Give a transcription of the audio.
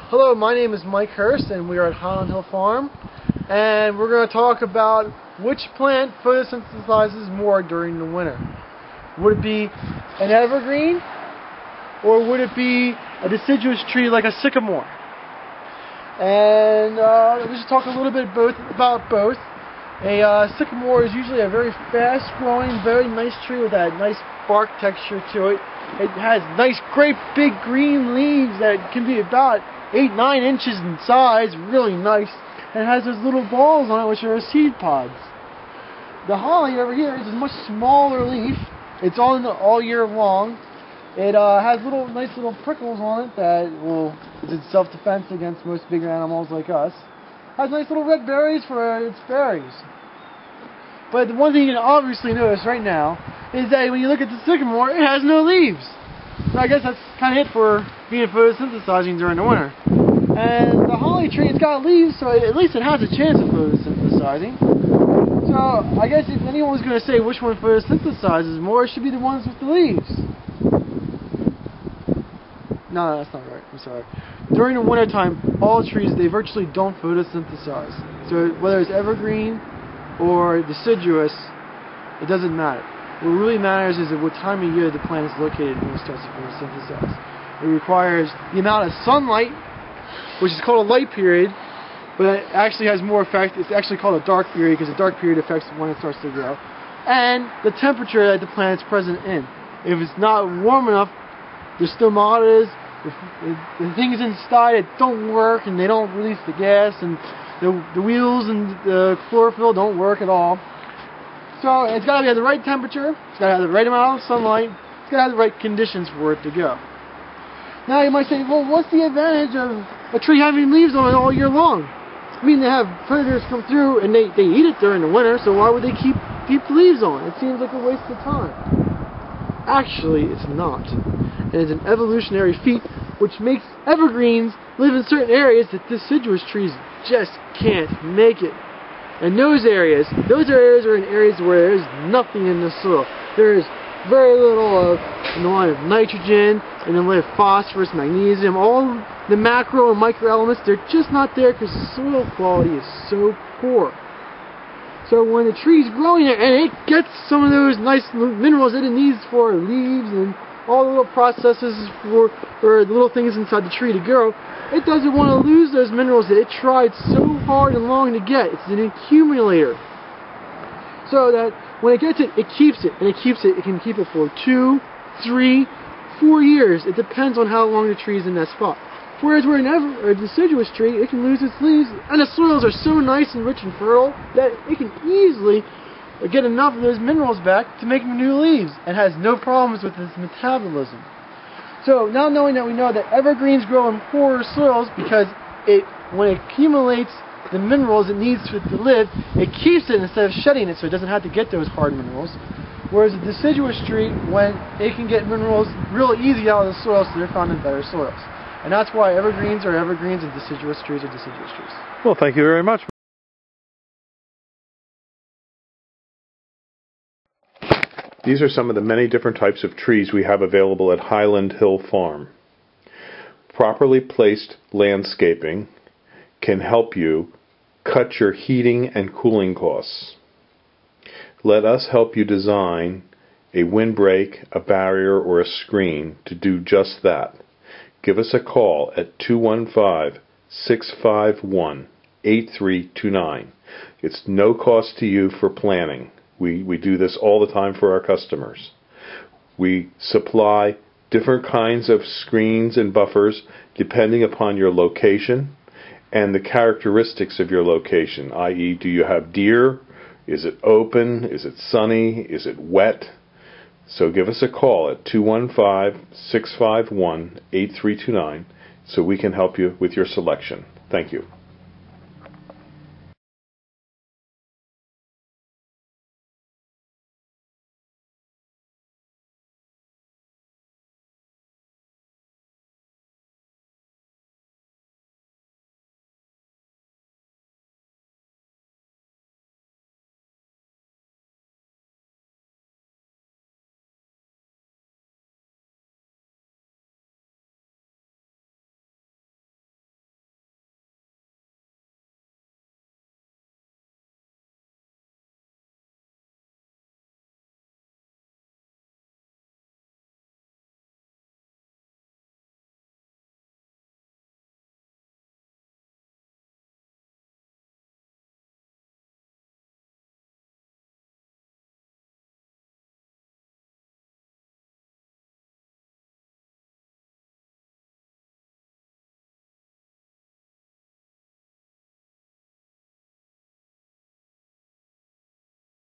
Hello, my name is Mike Hurst and we are at Highland Hill Farm, and we're going to talk about which plant photosynthesizes more during the winter. Would it be an evergreen or would it be a deciduous tree like a sycamore? And let's just talk a little bit about both. A sycamore is usually a very fast-growing, very nice tree with that nice bark texture to it. It has nice, great, big green leaves that can be about 8-9 inches in size, really nice, and it has those little balls on it which are seed pods. The holly over here is a much smaller leaf. It's on all year long. It has nice little prickles on it that is in self-defense against most bigger animals like us. Has nice little red berries for its berries. But the one thing you can obviously notice right now is that when you look at the sycamore, it has no leaves. So I guess that's kind of it for being photosynthesizing during the winter. And the holly tree, it's got leaves, so at least it has a chance of photosynthesizing. So I guess if anyone's going to say which one photosynthesizes more, it should be the ones with the leaves. No, that's not right. I'm sorry. During the wintertime, all trees, they virtually don't photosynthesize. So whether it's evergreen or deciduous, it doesn't matter. What really matters is at what time of year the plant is located when it starts to photosynthesize. It requires the amount of sunlight, which is called a light period, but it actually has more effect. It's actually called a dark period because the dark period affects when it starts to grow. And the temperature that the plant is present in. If it's not warm enough, the stomatas, the things inside it don't work and they don't release the gas, and the wheels and the chlorophyll don't work at all. So it's got to be at the right temperature, it's got to have the right amount of sunlight, it's got to have the right conditions for it to go. Now you might say, well, what's the advantage of a tree having leaves on it all year long? I mean, they have predators come through and they eat it during the winter, so why would they keep the leaves on? It seems like a waste of time. Actually, it's not. And it's an evolutionary feat which makes evergreens live in certain areas that deciduous trees just can't make it. And those areas are in areas where there is nothing in the soil. There is very little in the line of nitrogen, in the line of phosphorus, magnesium, all the macro and micro elements, they're just not there because the soil quality is so poor. So when the tree's growing there and it gets some of those nice minerals that it needs for leaves and all the little processes for the little things inside the tree to grow, it doesn't want to lose those minerals that it tried so hard and long to get. It's an accumulator. So that when it gets it, it keeps it. And it can keep it for 2, 3, 4 years. It depends on how long the tree is in that spot. Whereas where a deciduous tree, it can lose its leaves, and the soils are so nice and rich and fertile that it can easily get enough of those minerals back to make new leaves and has no problems with its metabolism. So now knowing that we know that evergreens grow in poorer soils because when it accumulates the minerals it needs to live, it keeps it instead of shedding it so it doesn't have to get those hard minerals. Whereas a deciduous tree, when it can get minerals real easy out of the soil, so they're found in better soils. And that's why evergreens are evergreens and deciduous trees are deciduous trees. Well, thank you very much. These are some of the many different types of trees we have available at Highland Hill Farm. Properly placed landscaping can help you cut your heating and cooling costs. Let us help you design a windbreak, a barrier, or a screen to do just that. Give us a call at 215-651-8329. It's no cost to you for planning. We do this all the time for our customers. We supply different kinds of screens and buffers depending upon your location and the characteristics of your location, i.e., do you have deer? Is it open? Is it sunny? Is it wet? So give us a call at 215-651-8329 so we can help you with your selection. Thank you.